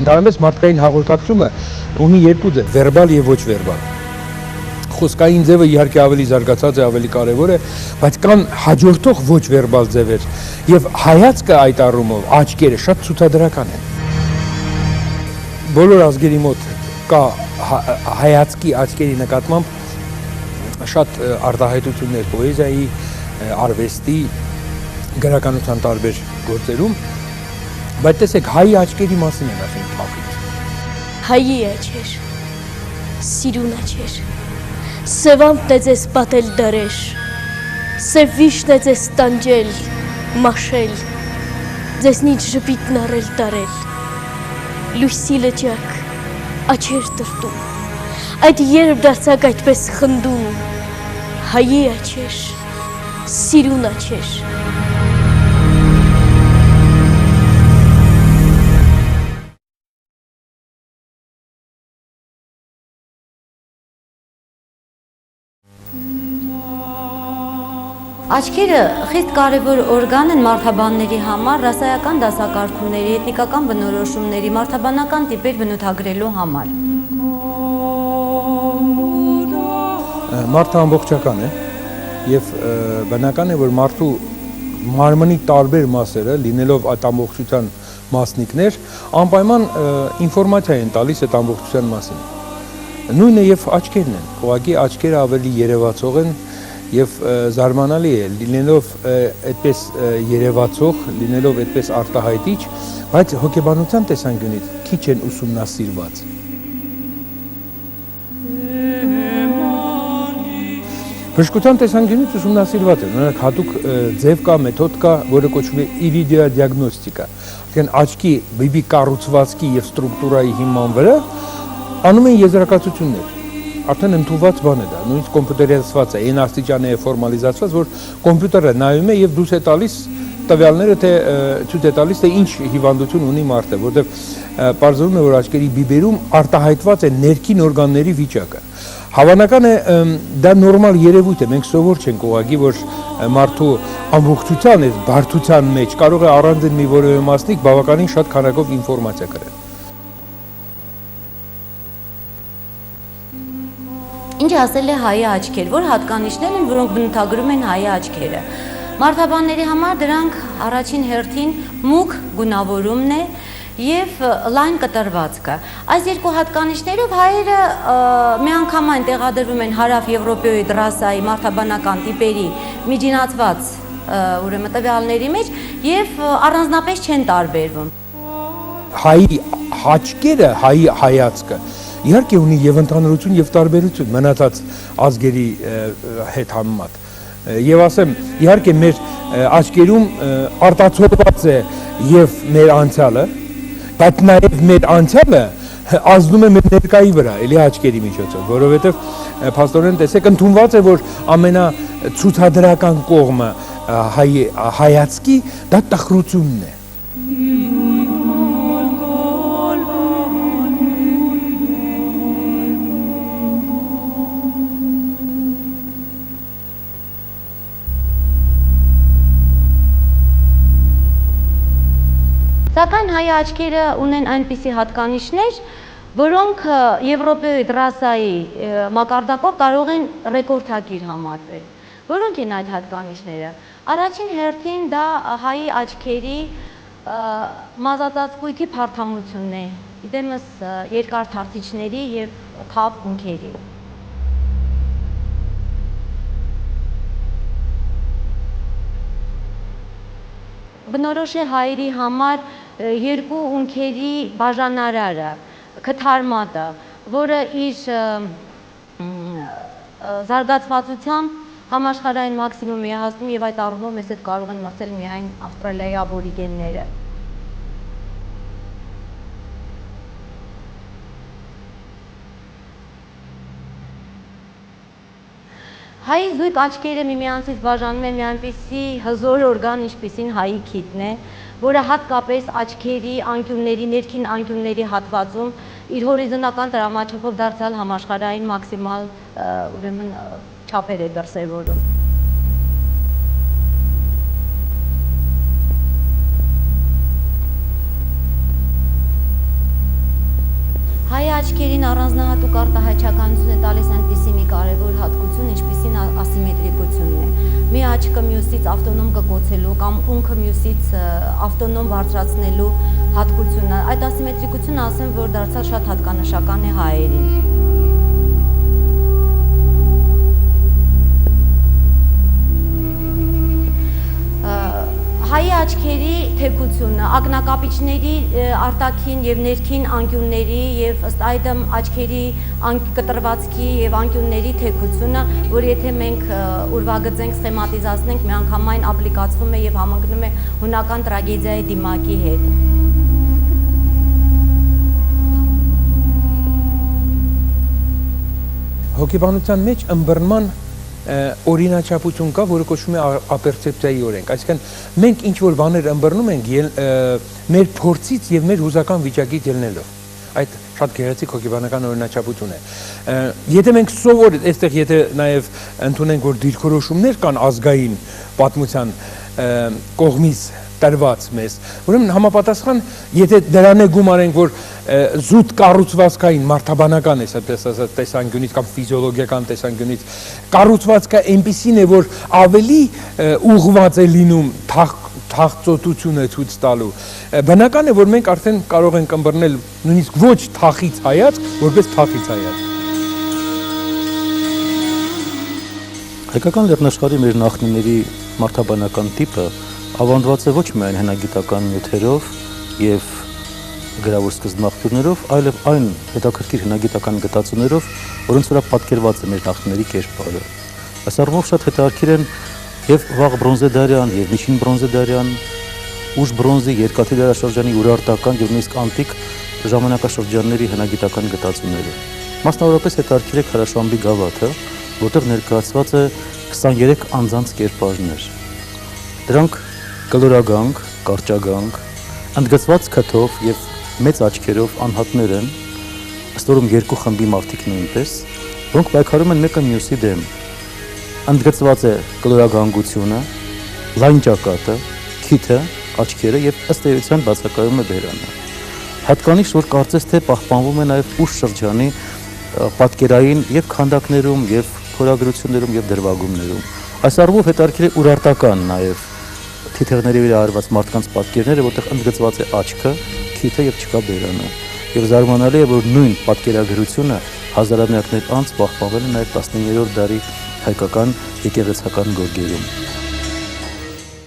Ընդհանրապես մարդկային հաղորդակցումը ունի երկու ձև՝ վերբալ եւ ոչ վերբալ։ Խոսքային ձևը իհարկե ավելի զարգացած է, ավելի կարևոր է, բայց կան հաջորդող ոչ վերբալ ձևեր եւ հայացքը այդ առումով աչքերը շատ ցուցադրական են։ Բոլոր ազգերի մոտ կա հայացքի աչքերի նկատմամբ շատ արտահայտություններ պոեզիայի, արվեստի, գրականության տարբեր գործերում, բայց տեսեք հայի աչքերի մասին են ասում փափիկ։ Հայի աչքեր, սիրուն աչքեր, սևանտն է ձեզ պատել դարեր, սև վիշտն է ձեզ տանջել, մաշել, ձեզնից ժպիտն առել տարել, լույսի լճակ, աչքեր տրտում, այդ երբ դարձակ այդպես խնդում, հայի աչքեր, սիրուն աչքեր։ Աչքերը խիստ կարևոր օրգան են մարդաբանների համար, ռասայական դասակարգումների, էթնիկական բնորոշումների, մարդաբանական տիպեր բնութագրելու համար։ Մարդը ամբողջական է եւ բնական է, որ մարդու մարմնի տարբեր մասերը, լինելով այդ ամբողջության մասնիկներ, անպայման ինֆորմացիա են տալիս այդ ամբողջության մասին։ Նույնը եւ աչքերն են։ Ուղղակի աչքերը ավելի երևացող են եւ զարմանալի է, լինելով այդպես երևացող, լինելով այդպես արտահայտիչ, բայց հոգեբանության տեսանկյունից քիչ են ուսումնասիրված։ Բժշկության տեսանկյունից ուսումնասիրված է, օրինակ հատուկ ձև կա, մեթոդ կա, որը կոչվում է իրիդիոդիագնոստիկա։ Այսինքն աչքի բիբի կառուցվածքի եւ ստրուկտուրայի հիման վրա անում են եզրակացություններ։ Արդեն ընդունված բան է դա, նույնիսկ կոմպյուտերացված է, այն աստիճանի է ֆորմալիզացված, որ կոմպյուտերը նայում է եւ դուրս է տալիս տվյալները, թե ցույց է տալիս, թե ինչ հիվանդություն ունի մարդը, որտեղ պարզվում է, որ աչքերի բիբերում արտահայտված է ներքին օրգանների վիճակը։ Հավանական է դա նորմալ երևույթ է, մենք սովոր չենք ուղղակի, որ մարդու ամբողջության այս բարդության մեջ կարող է առանձին մի որևէ մասնիկ բավականին շատ քանակով ինֆորմացիա կրել։ Ինչ ասել է հայի աչքեր, որ հատկանիշներ են, որոնք բնութագրում են հայի աչքերը։ Մարդաբանների համար դրանք առաջին հերթին մուգ գունավորումն է եւ լայն կտրվածքը։ Այս երկու հատկանիշներով հայերը միանգամայն տեղադրվում են հարավ եվրոպեոիդ ռասայի մարդաբանական տիպերի միջինացված ուրեմն տվյալների մեջ եւ առանձնապես չեն տարբերվում։ Հայի աչքերը, հայի հայացքը իհարկե ունի եւ ընդհանրություն եւ տարբերություն մնացած ազգերի հետ համեմատ։ Եվ ասեմ, իհարկե մեր աչքերում արտացոլված է եւ մեր անցյալը, բայց նաեւ մեր անցյալը ազդում է մեր ներկայի վրա, էլի աչքերի միջոցով, որովհետեւ փաստորեն տեսեք ընդունված է, որ ամենացուցադրական կողմը հայացքի դա տխրությունն է։ Սակայն հայի աչքերը ունեն այնպիսի հատկանիշներ, որոնք եվրոպեոիդ ռասայի մակարդակով կարող են ռեկորդակիր համարվել։ Որոնք են այդ հատկանիշները։ Առաջին հերթին դա հայի աչքերի մազածածկույթի փարթամությունն է, իդեմս երկար թարթիչների եւ թավ ունքերի։ Բնորոշ է հայերի համար երկու ունքերի բաժանարարը, քթարմատը, որը իր զարգացվածությամբ համաշխարհային մաքսիմումի է հասնում եւ այդ առումով մեզ հետ կարող են մրցել միայն Ավստրալիայի աբորիգենները։ Հայի զույգ աչքերը միմյանցից բաժանում են մի այնպիսի հզոր օրգան, ինչպիսին հայի քիթն է, որը հատկապես աչքերի անկյունների, ներքին անկյունների հատվածում իր հորիզոնական տրամաչափով դարձյալ համաշխարհային մաքսիմալ ուրեմն չափեր է դրսևորում։ աչքերին առանձնահատուկ արտահայտչականություն է տալիս այնպիսի մի կարևոր հատկություն, ինչպիսին ասիմետրիկությունն է։ Մի աչքը մյուսից ավտոնոմ կկոչելու կամ ունքը մյուսից ավտոնոմ բարձրացնելու հատկությունը։ Այդ ասիմետրիկությունը ասեմ, որ դարձյալ շատ հատկանշական է հայերին։ Հայի աչքերի թեքությունը, ակնակապիչների արտաքին եւ ներքին անկյունների եւ ըստ այդմ աչքերի կտրվածքի եւ անկյունների թեքությունը, որ եթե մենք ուրվագծենք, սխեմատիզացնենք, միանգամայն ապլիկացվում է եւ համընկնում է հունական տրագեդիայի դիմակի հետ։ Հոգեբանության մեջ ըմբռնման օրինաչափություն կա, որը կոչվում է ապերցեպցիայի օրենք։ Այսինքն մենք ինչ որ բաներ ըմբռնում ենք մեր փորձից եւ մեր հուզական վիճակից ելնելով։ Այդ շատ գեղեցիկ հոգեբանական օրինաչափություն է։ Եթե մենք սովոր այստեղ եթե նաեւ ընդունենք, որ դիրքորոշումներ կան ազգային պատմության կողմից տրված մեզ, ուրեմն համապատասխան, եթե դրան է գումարենք, որ զուտ կառուցվածքային մարդաբանական է, այսպես ասած, տեսանկյունից կամ ֆիզիոլոգիական տեսանկյունից կառուցվածքը այնպիսին է, որ ավելի ուղղված է լինում թախծոտությունը ցույց տալու։ Բնական է, որ մենք արդեն կարող ենք ըմբռնել նույնիսկ ոչ թախից հայացք, որպես թախից հայացք։ Հայկական լեռնաշխարհի մեր նախնիների մարդաբանական տիպը ավանդված է ոչ միայն հնագիտական նյութերով եւ գրավոր սկզբնաղբյուրներով, այլև այն հետաքրքիր հնագիտական գտածություններով, որոնց վրա պատկերված է մեր նախնիների կերպարը։ Այս առումով շատ հետաքրքիր են եւ վաղ բրոնզեդարյան եւ միջին բրոնզեդարյան, ուշ բրոնզի, երկաթի դարաշրջանի ուրարտական եւ նույնիսկ անտիկ ժամանակաշրջանների հնագիտական գտածությունները։ Մասնավորապես հետաքրքիր է Քարաշամբի գավաթը, որտեղ ներկայացված է 23 անձանց կերպարներ։ Դրանք կլորագանք, կարճագանք, ընդգծված քթով եւ մեծ աչքերով անհատներ են, ըստ որում երկու խմբի մարդիկ նույնպես, որոնք պայքարում են մեկը մյուսի դեմ։ Ընդգծված է կլորագանգությունը, լայն ճակատը, քիթը, աչքերը եւ ըստ էության բացակայում է բերանը։ Հատկանիշ, որ կարծես թե պահպանվում է նաեւ ուշ շրջանի պատկերային եւ քանդակներում եւ փորագրություններում եւ դրվագումներում։ Այս առումով հետաքրքիր է ուրարտական նաեւ թիթեղների վրա արված մարդկանց պատկերները, որտեղ ընդգծված է աչքը, քիթը եւ չկա բերանը։ Եվ զարմանալի է, որ նույն պատկերագրությունը հազարամյակներ անց պահպանվել է նաեւ 19-րդ դարի հայկական եկեղեցական գորգերում։